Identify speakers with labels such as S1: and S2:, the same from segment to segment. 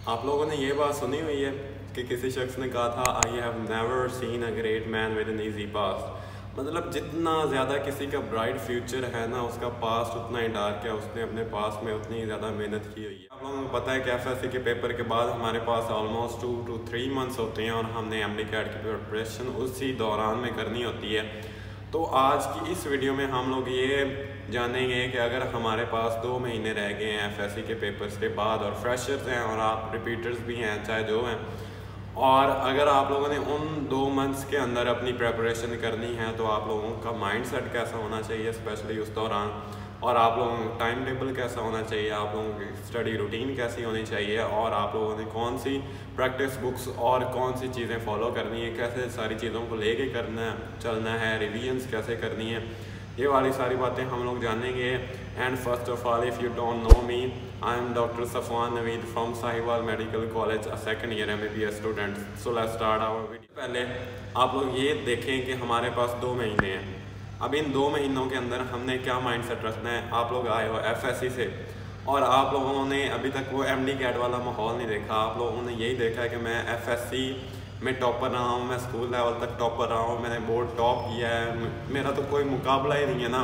S1: आप लोगों ने ये बात सुनी हुई है कि किसी शख्स ने कहा था I have never seen a great man with an easy past. मतलब जितना ज़्यादा किसी का ब्राइट फ्यूचर है ना, उसका पास्ट उतना ही डार्क है, उसने अपने पास्ट में उतनी ही ज़्यादा मेहनत की हुई है। आप लोगों को पता है कि एफएससी के पेपर के बाद हमारे पास ऑलमोस्ट 2 to 3 मंथ्स होते हैं और हमने एमडी कैट की प्रिपरेशन उसी दौरान में करनी होती है। तो आज की इस वीडियो में हम लोग ये जानेंगे कि अगर हमारे पास 2 महीने रह गए हैं एफएससी के पेपर्स के बाद और फ्रेशर्स हैं और आप रिपीटर्स भी हैं चाहे जो हैं, और अगर आप लोगों ने उन 2 मंथ्स के अंदर अपनी प्रिपरेशन करनी है तो आप लोगों का माइंडसेट कैसा होना चाहिए स्पेशली उस दौरान, और आप लोगों का टाइम टेबल कैसा होना चाहिए, आप लोगों की स्टडी रूटीन कैसी होनी चाहिए, और आप लोगों ने कौन सी प्रैक्टिस बुक्स और कौन सी चीज़ें फॉलो करनी है, कैसे सारी चीज़ों को लेके चलना है, रिवीजन्स कैसे करनी है, ये वाली सारी बातें हम लोग जानेंगे। And first of all, if you don't know me, I am doctor Safwan Naveed from Sahiwal medical college, a second year MBBS student. So let's start our video. पहले आप लोग ये देखें कि हमारे पास 2 महीने हैं। अब इन 2 महीनों के अंदर हमने क्या माइंडसेट रखना है। आप लोग आए हो एफएससी से और आप लोगों ने अभी तक वो एमडी कैट वाला माहौल नहीं देखा। आप लोगों ने यही देखा है कि मैं एफएससी में टॉपर रहा हूँ, मैं स्कूल लेवल तक टॉपर रहा हूँ, मैंने बोर्ड टॉप किया है, मेरा तो कोई मुकाबला ही नहीं है ना।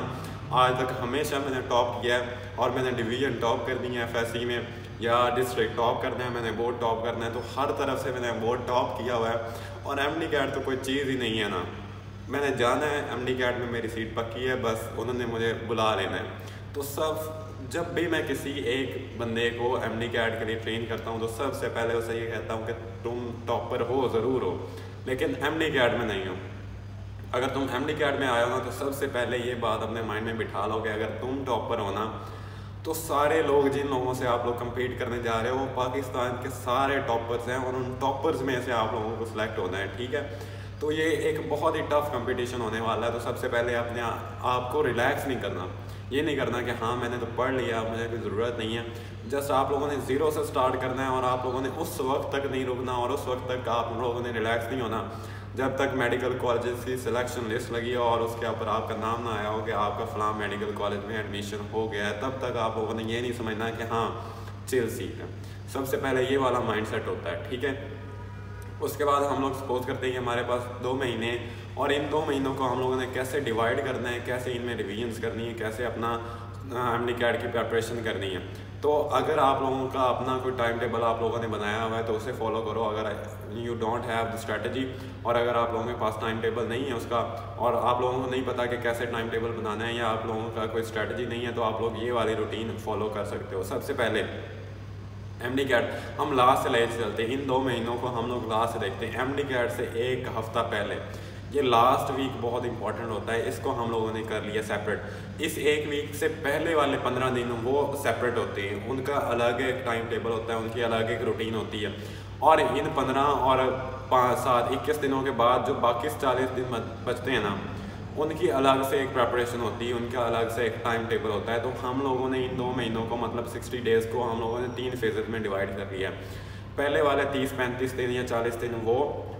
S1: आज तक हमेशा मैंने टॉप किया है और मैंने डिवीज़न टॉप कर दी है एफएससी में, या डिस्ट्रिक्ट टॉप करना है, मैंने बोर्ड टॉप करना है, तो हर तरफ से मैंने बोर्ड टॉप किया हुआ है। और एमडी कैट तो कोई चीज़ ही नहीं है ना। मैंने जाना है एमडी कैट में, मेरी सीट पक्की है, बस उन्होंने मुझे बुला लेना है। तो जब भी मैं किसी एक बंदे को एमडी कैट के लिए ट्रेन करता हूँ तो सबसे पहले उसे ये कहता हूँ कि तुम टॉपर हो, ज़रूर हो, लेकिन एमडी कैट में नहीं हो। अगर तुम एमडी कैट में आए हो ना तो सबसे पहले ये बात अपने माइंड में बिठा लो कि अगर तुम टॉपर हो ना तो सारे लोग जिन लोगों से आप लोग कम्पीट करने जा रहे हो वो पाकिस्तान के सारे टॉपर्स हैं और उन टॉपर्स में से आप लोगों को सिलेक्ट होना है, ठीक है। तो ये एक बहुत ही टफ कंपटीशन होने वाला है। तो सबसे पहले अपने आप को रिलैक्स नहीं करना, ये नहीं करना कि हाँ मैंने तो पढ़ लिया, मुझे कोई ज़रूरत नहीं है। जस्ट आप लोगों ने ज़ीरो से स्टार्ट करना है और आप लोगों ने उस वक्त तक नहीं रुकना और उस वक्त तक आप लोगों ने रिलैक्स नहीं होना जब तक मेडिकल कॉलेज की सिलेक्शन लिस्ट लगी हो और उसके ऊपर आपका नाम ना आया हो कि आपका फ़लाँ मेडिकल कॉलेज में एडमिशन हो गया है। तब तक आप लोगों ने ये नहीं समझना कि हाँ चिल सीट है। सबसे पहले ये वाला माइंडसेट होता है, ठीक है। उसके बाद हम लोग सपोज करते हैं कि हमारे पास 2 महीने, और इन 2 महीनों को हम लोगों ने कैसे डिवाइड करना है, कैसे इनमें रिवीजन्स करनी है, कैसे अपना एमडी कैट की प्रिपरेशन करनी है। तो अगर आप लोगों का अपना कोई टाइम टेबल आप लोगों ने बनाया हुआ है तो उसे फॉलो करो। अगर you don't have the strategy, और अगर आप लोगों के पास टाइम टेबल नहीं है उसका, और आप लोगों को नहीं पता कि कैसे टाइम टेबल बनाना है, या आप लोगों का कोई स्ट्रेटजी नहीं है, तो आप लोग ये वाली रूटीन फॉलो कर सकते हो। सबसे पहले एमडी कैट हम लास्ट से ले चलते हैं। इन 2 महीनों को हम लोग लास्ट से देखते हैं। एमडी कैट से 1 हफ्ता पहले, ये लास्ट वीक बहुत इंपॉर्टेंट होता है, इसको हम लोगों ने कर लिया सेपरेट। इस 1 वीक से पहले वाले 15 दिन वो सेपरेट होते हैं, उनका अलग एक टाइम टेबल होता है, उनकी अलग एक रूटीन होती है। और इन 15 और 5, 7, 21 दिनों के बाद जो बाकी 40 दिन बचते हैं ना, उनकी अलग से एक प्रिपरेशन होती है, उनका अलग से एक टाइम टेबल होता है। तो हम लोगों ने इन 2 महीनों को मतलब 60 डेज़ को हम लोगों ने 3 फेजेस में डिवाइड कर लिया। पहले वाले 30-35 दिन या 40 दिन वो,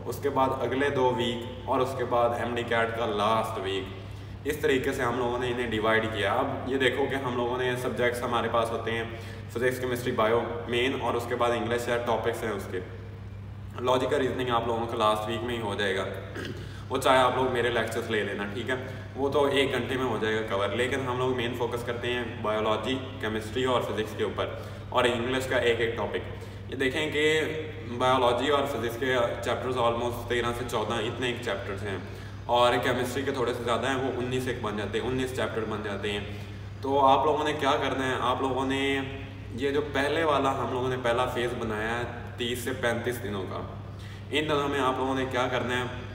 S1: उसके बाद अगले 2 वीक, और उसके बाद एमडी कैट का लास्ट वीक। इस तरीके से हम लोगों ने इन्हें डिवाइड किया। अब ये देखो कि हम लोगों ने सब्जेक्ट्स हमारे पास होते हैं फिजिक्स, केमिस्ट्री, बायो मेन, और उसके बाद इंग्लिश या टॉपिक्स हैं उसके। लॉजिकल रीजनिंग आप लोगों का लास्ट वीक में ही हो जाएगा वो चाहे आप लोग मेरे लेक्चर्स ले लेना, ठीक है, वो तो 1 घंटे में हो जाएगा कवर। लेकिन हम लोग मेन फोकस करते हैं बायोलॉजी, केमिस्ट्री और फिज़िक्स के ऊपर, और इंग्लिश का एक टॉपिक। ये देखें कि बायोलॉजी और फिज़िक्स के चैप्टर्स ऑलमोस्ट 13 से 14 इतने एक चैप्टर्स हैं, और केमिस्ट्री के थोड़े से ज़्यादा हैं, वो 19 एक बन जाते हैं, 19 चैप्टर बन जाते हैं। तो आप लोगों ने क्या करना है, आप लोगों ने ये जो पहले वाला हम लोगों ने पहला फेज़ बनाया है 30 से 35 दिनों का, इन दिनों में आप लोगों ने क्या करना है।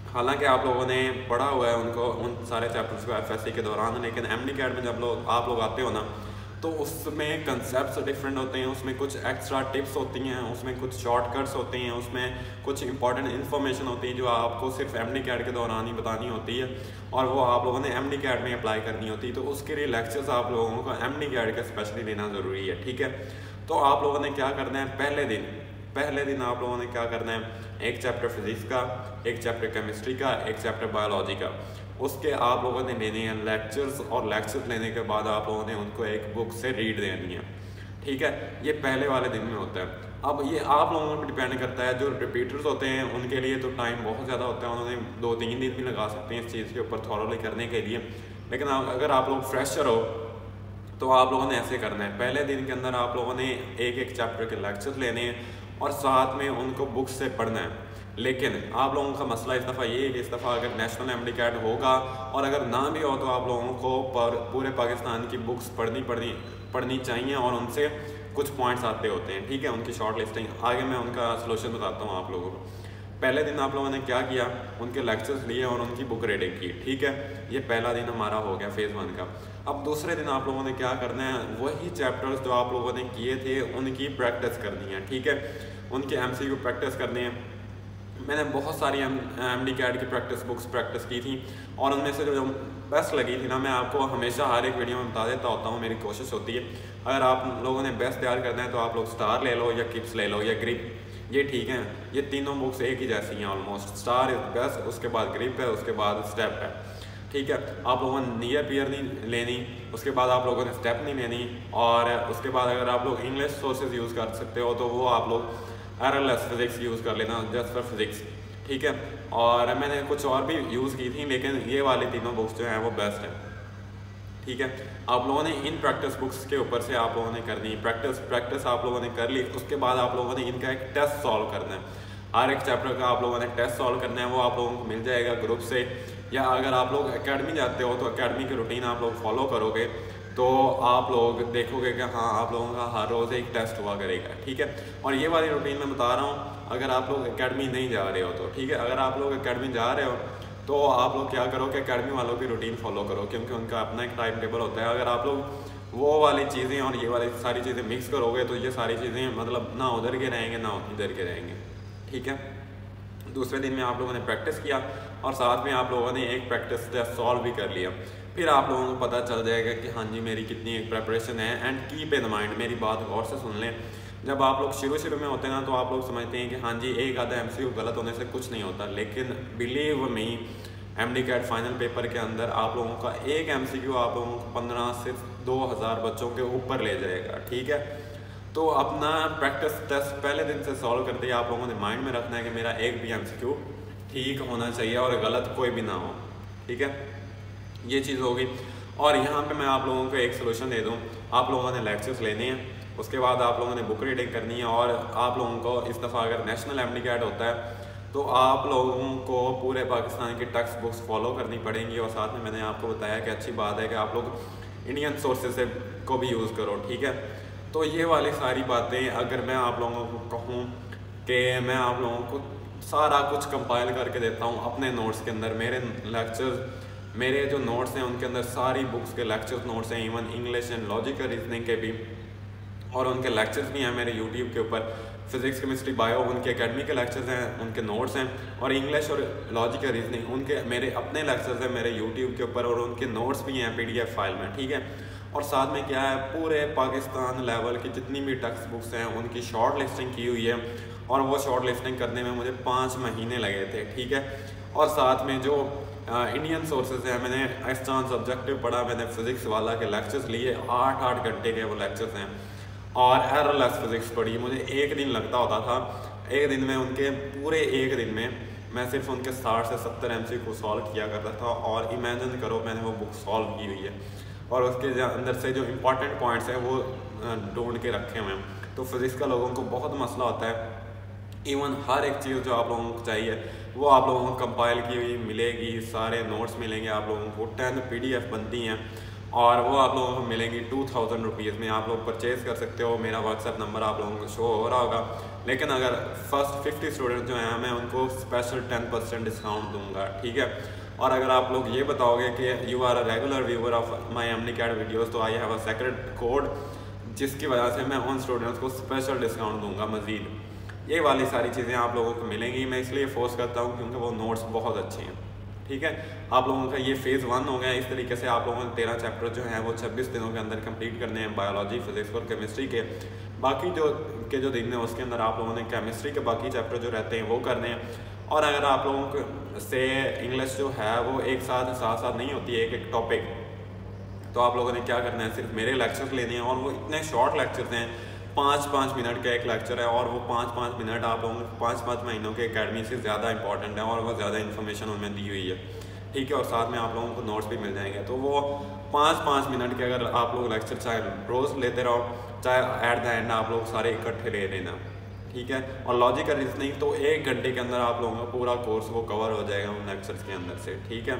S1: हालांकि आप लोगों ने पढ़ा हुआ है उनको, उन सारे चैप्टर्स को एफएससी के दौरान, लेकिन एमडी कैट में जब आप लोग आते हो ना तो उसमें कंसेप्ट्स डिफरेंट होते हैं, उसमें कुछ एक्स्ट्रा टिप्स होती हैं, उसमें कुछ शॉर्टकट्स होते हैं, उसमें कुछ इंपॉर्टेंट इन्फॉर्मेशन होती है जो आपको सिर्फ एमडी कैट के दौरान ही बतानी होती है, और वो आप लोगों ने एमडी कैट में अप्लाई करनी होती है। तो उसके लिए लेक्चर्स आप लोगों को एमडी कैट का स्पेशली लेना ज़रूरी है, ठीक है। तो आप लोगों ने क्या करना है, पहले दिन आप लोगों ने क्या करना है, एक चैप्टर फिजिक्स का, एक चैप्टर केमिस्ट्री का, एक चैप्टर बायोलॉजी का, उसके आप लोगों ने लेने हैं लेक्चर्स, और लेक्चर्स लेने के बाद आप लोगों ने उनको एक बुक से रीड देनी है, ठीक है, ये पहले वाले दिन में होता है। अब ये आप लोगों पर डिपेंड करता है। जो रिपीटर्स होते हैं उनके लिए तो टाइम बहुत ज़्यादा होता है, उन्होंने 2-3 दिन भी लगा सकते हैं इस चीज़ के ऊपर थॉरोली करने के लिए। लेकिन अगर आप लोग फ्रेशर हो तो आप लोगों ने ऐसे करना है, पहले दिन के अंदर आप लोगों ने एक चैप्टर के लेक्चर्स लेने हैं और साथ में उनको बुक्स से पढ़ना है। लेकिन आप लोगों का मसला इस दफ़ा ये है कि इस दफ़ा अगर नेशनल MD-CAT होगा और अगर ना भी हो तो आप लोगों को पूरे पाकिस्तान की बुक्स पढ़नी चाहिए और उनसे कुछ पॉइंट्स आते होते हैं, ठीक है, उनकी शॉर्ट लिस्टिंग। आगे मैं उनका सलूशन बताता हूँ आप लोगों को। पहले दिन आप लोगों ने क्या किया, उनके लेक्चर्स लिए और उनकी बुक रीडिंग की, ठीक है, ये पहला दिन हमारा हो गया फेज़ 1 का। अब दूसरे दिन आप लोगों ने क्या करना है, वही चैप्टर्स जो आप लोगों ने किए थे उनकी प्रैक्टिस करनी है, ठीक है, उनके MCQ प्रैक्टिस करनी है। मैंने बहुत सारी MD-CAT की प्रैक्टिस की थी और उनमें से जो बेस्ट लगी थी ना, मैं आपको हमेशा हर एक वीडियो में बता देता होता हूँ, मेरी कोशिश होती है अगर आप लोगों ने बेस्ट तैयार करना है तो आप लोग स्टार ले लो या किप्स ले लो या ग्रिप, ये ठीक है, ये तीनों बुक्स एक ही जैसी हैं ऑलमोस्ट। स्टार इज बेस्ट, उसके बाद ग्रिप है, उसके बाद स्टेप है, ठीक है। आप लोगों ने नियर पियर नहीं लेनी, उसके बाद आप लोगों ने स्टेप नहीं लेनी, और उसके बाद अगर आप लोग इंग्लिश सोर्सेज यूज़ कर सकते हो तो वो आप लोग RLS फिज़िक्स यूज़ कर लेना, जस्ट फॉर फिज़िक्स, ठीक है। और मैंने कुछ और भी यूज़ की थी लेकिन ये वाली तीनों बुक्स जो हैं वो बेस्ट है, ठीक है। आप लोगों ने इन प्रैक्टिस बुक्स के ऊपर से आप लोगों ने करनी है प्रैक्टिस आप लोगों ने कर ली। उसके बाद आप लोगों ने इनका एक टेस्ट सॉल्व करना है, हर एक चैप्टर का आप लोगों ने टेस्ट सॉल्व करना है, वो आप लोगों को मिल जाएगा ग्रुप से, या अगर आप लोग एकेडमी जाते हो तो एकेडमी की रूटीन आप लोग फॉलो करोगे तो आप लोग देखोगे कि हाँ आप लोगों का हर रोज़ एक टेस्ट हुआ करेगा, ठीक है। और ये वाली रूटीन मैं बता रहा हूँ अगर आप लोग एकेडमी नहीं जा रहे हो तो, ठीक है। अगर आप लोग एकेडमी जा रहे हो तो आप लोग क्या करो कि एकेडमी वालों की रूटीन फॉलो करो, क्योंकि उनका अपना एक टाइम टेबल होता है। अगर आप लोग वो वाली चीज़ें और ये वाली सारी चीज़ें मिक्स करोगे तो ये सारी चीज़ें मतलब ना उधर के रहेंगे ना इधर के रहेंगे, ठीक है। दूसरे दिन में आप लोगों ने प्रैक्टिस किया और साथ में आप लोगों ने एक प्रैक्टिस टेस्ट सॉल्व भी कर लिया। फिर आप लोगों को पता चल जाएगा कि हाँ जी मेरी कितनी एक प्रेपरेशन है। एंड कीप इन माइंड, मेरी बात गौर से सुन लें, जब आप लोग शुरू में होते हैं ना तो आप लोग समझते हैं कि हाँ जी एक आधा MCQ गलत होने से कुछ नहीं होता, लेकिन believe me MD-CAT final paper के अंदर आप लोगों का एक MCQ आप लोगों को 15 से 2000 बच्चों के ऊपर ले जाएगा, ठीक है। तो अपना प्रैक्टिस टेस्ट पहले दिन से सॉल्व करते ही आप लोगों ने माइंड में रखना है कि मेरा एक भी MCQ ठीक होना चाहिए और गलत कोई भी ना हो, ठीक है। ये चीज़ होगी। और यहाँ पे मैं आप लोगों को एक सोल्यूशन दे दूँ, आप लोगों ने लेक्चर्स लेने हैं, उसके बाद आप लोगों ने बुक रीडिंग करनी है, और आप लोगों को इस दफ़ा अगर नेशनल MD-CAT होता है तो आप लोगों को पूरे पाकिस्तान की टेक्स्ट बुक्स फॉलो करनी पड़ेंगी। और साथ में मैंने आपको बताया कि अच्छी बात है कि आप लोग इंडियन सोर्सेज से को भी यूज़ करो, ठीक है। तो ये वाली सारी बातें अगर मैं आप लोगों को कहूँ कि मैं आप लोगों को सारा कुछ कंपाइल करके देता हूँ अपने नोट्स के अंदर, मेरे लेक्चर्स, मेरे जो नोट्स हैं उनके अंदर सारी बुक्स के लेक्चर्स नोट्स हैं, even English and logical reasoning के भी, और उनके लेक्चर्स भी हैं मेरे यूट्यूब के ऊपर। फिजिक्स केमिस्ट्री बायो उनके एकेडमी के लेक्चर्स हैं, उनके नोट्स हैं, और इंग्लिश और लॉजिकल रीजनिंग उनके मेरे अपने लेक्चर्स हैं मेरे यूट्यूब के ऊपर, और उनके नोट्स भी हैं PDF फाइल में, ठीक है। और साथ में क्या है, पूरे पाकिस्तान लेवल की जितनी भी टेक्स्ट बुक्स हैं उनकी शॉर्ट लिस्टिंग की हुई है, और वो शॉर्ट लिस्टिंग करने में मुझे 5 महीने लगे थे, ठीक है। और साथ में जो इंडियन सोर्सेज हैं, मैंने एहसान सब्जेक्टिव पढ़ा, मैंने फिज़िक्स वाला के लेक्चर्स लिए, 8-8 घंटे के वो लेक्चर्स हैं, और RLS फिज़िक्स पढ़ी, मुझे एक दिन लगता होता था। एक दिन में उनके पूरे एक दिन में मैं सिर्फ उनके 60 से 70 MCQ सॉल्व किया करता था, और इमेजिन करो मैंने वो बुक सॉल्व की हुई है और उसके अंदर से जो इम्पॉर्टेंट पॉइंट्स हैं वो ढूंढ के रखे हुए हैं। तो फिज़िक्स का लोगों को बहुत मसला होता है, इवन हर एक चीज़ जो आप लोगों को चाहिए वो आप लोगों को कंपाइल की हुई मिलेगी, सारे नोट्स मिलेंगे आप लोगों को, 10 PDF बनती हैं, और वो आप लोगों को मिलेंगी 2000 रुपीज़ में, आप लोग परचेज़ कर सकते हो। मेरा WhatsApp नंबर आप लोगों को शो हो रहा होगा, लेकिन अगर फर्स्ट 50 स्टूडेंट जो हैं मैं उनको स्पेशल 10% डिस्काउंट दूंगा, ठीक है। और अगर आप लोग ये बताओगे कि you are a regular viewer of my MD-CAT videos, तो I have a secret code जिसकी वजह से मैं उन स्टूडेंट्स को स्पेशल डिस्काउंट दूंगा मज़ीद। ये वाली सारी चीज़ें आप लोगों को मिलेंगी, मैं इसलिए फोर्स करता हूँ क्योंकि वो नोट्स बहुत अच्छे हैं, ठीक है। आप लोगों का ये फेज़ 1 हो गया। इस तरीके से आप लोगों ने 13 चैप्टर जो हैं वो 26 दिनों के अंदर कंप्लीट करने हैं, बायोलॉजी, फिजिक्स और केमिस्ट्री के। बाकी जो दिन है उसके अंदर आप लोगों ने केमिस्ट्री के बाकी चैप्टर जो रहते हैं वो करने हैं। और अगर आप लोगों को से इंग्लिश जो है वो एक साथ नहीं होती है, एक टॉपिक, तो आप लोगों ने क्या करना है, सिर्फ मेरे लेक्चर्स लेने हैं और वो इतने शॉर्ट लेक्चर्स हैं, 5-5 मिनट का एक लेक्चर है और वो 5-5 मिनट आप लोगों को 5-5 महीनों के एकेडमी से ज़्यादा इंपॉर्टेंट है और वो ज़्यादा इन्फॉर्मेशन उनमें दी हुई है, ठीक है। और साथ में आप लोगों को नोट्स भी मिल जाएंगे। तो वो 5-5 मिनट के अगर आप लोग लेक्चर चाहे रोज़ लेते रहो, चाहे एट द एंड आप लोग सारे इकट्ठे ले लेना, ठीक है। और लॉजिकल रीजनिंग तो 1 घंटे के अंदर आप लोगों का पूरा कोर्स वो कवर हो जाएगा उन लेक्चर्स के अंदर से, ठीक है।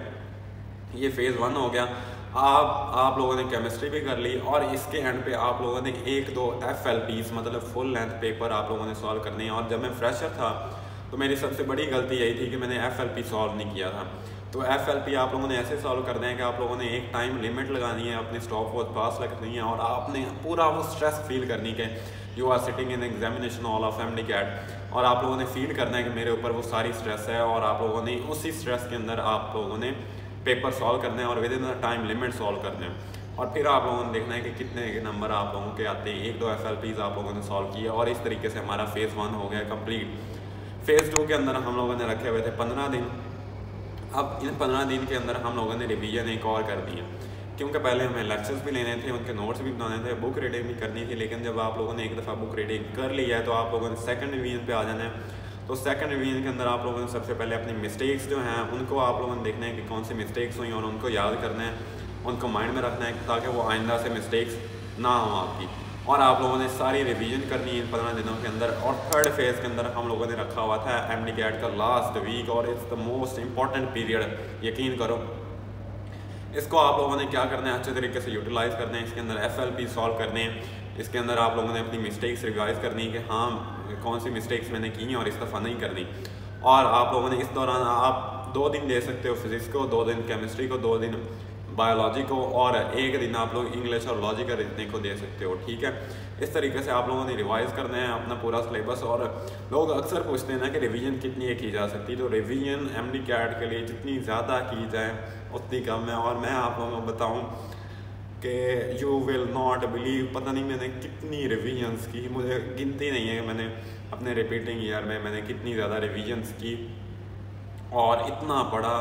S1: ये फेज़ 1 हो गया। आप लोगों ने केमिस्ट्री भी कर ली और इसके एंड पे आप लोगों ने 1-2 FLPs मतलब फुल लेंथ पेपर आप लोगों ने सॉल्व करने हैं। और जब मैं फ्रेशर था तो मेरी सबसे बड़ी गलती यही थी कि मैंने FLP सॉल्व नहीं किया था। तो FLP आप लोगों ने ऐसे सॉल्व करना है कि आप लोगों ने एक टाइम लिमिट लगानी है, अपनी स्टॉप वॉच पास रखनी है और आपने पूरा वो स्ट्रेस फील करनी है कि you are sitting in examination hall of MD-CAT और आप लोगों ने फील करना है कि मेरे ऊपर वो सारी स्ट्रेस है और आप लोगों ने उसी स्ट्रेस के अंदर आप लोगों ने पेपर सॉल्व करने हैं और with in the time limit solve करने हैं। और फिर आप लोगों ने देखना है कि कितने नंबर आप लोगों के आते हैं। 1-2 FLPs आप लोगों ने सॉल्व किए और इस तरीके से हमारा फेज़ 1 हो गया कंप्लीट। फेज़ 2 के अंदर हम लोगों ने रखे हुए थे 15 दिन। अब इन 15 दिन के अंदर हम लोगों ने रिवीजन एक और कर दी है, क्योंकि पहले हमें लेक्चर्स भी लेने थे, उनके नोट्स भी बनाने थे, बुक रीडिंग भी करनी थी। लेकिन जब आप लोगों ने एक दफ़ा बुक रीडिंग कर लिया है तो आप लोगों ने सेकंड रिवीजन पे आ जाना है। तो सेकंड रिवीजन के अंदर आप लोगों ने सबसे पहले अपनी मिस्टेक्स जो हैं उनको आप लोगों ने देखना है कि कौन सी मिस्टेक्स हुई और उनको याद करना है, उनको माइंड में रखना है ताकि वो आइंदा से मिस्टेक्स ना हो आपकी। और आप लोगों ने सारी रिवीजन करनी है इन 15 दिनों के अंदर। और थर्ड फेज़ के अंदर हम लोगों ने रखा हुआ था MD-CAT का लास्ट वीक और it's the most important period, यकीन करो। इसको आप लोगों ने क्या करना है, अच्छे तरीके से यूटिलाइज़ करना है। इसके अंदर FLP सॉल्व करने हैं, इसके अंदर आप लोगों ने अपनी मिस्टेक्स रिवाइज़ करनी है कि हाँ कौन सी मिस्टेक्स मैंने की हैं और इस दफ़ा नहीं करनी। और आप लोगों ने इस दौरान आप 2 दिन दे सकते हो फिज़िक्स को, 2 दिन केमिस्ट्री को, 2 दिन बायोलॉजी को और 1 दिन आप लोग इंग्लिश और लॉजिकल रीजनिंग को दे सकते हो, ठीक है। इस तरीके से आप लोगों ने रिवाइज़ करना है अपना पूरा सिलेबस। और लोग अक्सर पूछते हैं ना कि रिवीजन कितनी की जा सकती है, तो रिवीजन MD-CAT के लिए जितनी ज़्यादा की जाए उतनी कम है। और मैं आप लोगों को बताऊँ कि यू विल नॉट बिलीव, पता नहीं मैंने कितनी रिवीजन्स की, मुझे गिनती नहीं है मैंने अपने रिपीटिंग ईयर में मैंने कितनी ज़्यादा रिवीजन्स की और इतना पढ़ा।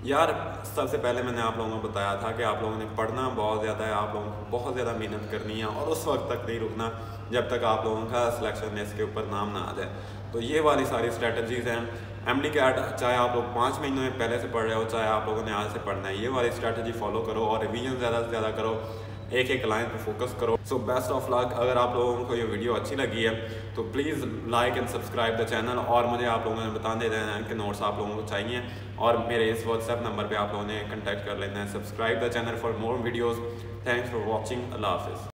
S1: यार सबसे पहले मैंने आप लोगों को बताया था कि आप लोगों ने पढ़ना बहुत ज़्यादा है, आप लोगों को बहुत ज़्यादा मेहनत करनी है और उस वक्त तक नहीं रुकना जब तक आप लोगों का सिलेक्शन लिस्ट के ऊपर नाम ना आ जाए। तो ये वाली सारी स्ट्रेटजीज़ हैं। MD-CAT चाहे आप लोग 5 महीनों में पहले से पढ़ रहे हो, चाहे आप लोगों ने आज से पढ़ना है, ये वाली स्ट्रेटजी फॉलो करो और रिवीजन ज़्यादा से ज़्यादा करो, एक लाइन पे फोकस करो। So best of luck. अगर आप लोगों को ये वीडियो अच्छी लगी है तो please like and subscribe the channel और मुझे आप लोगों ने बता देना है कि नोट्स आप लोगों को चाहिए और मेरे इस WhatsApp नंबर पे आप लोगों ने कॉन्टैक्ट कर लेना है। Subscribe the channel for more videos. Thanks for watching. अल्लाह हाफिज़।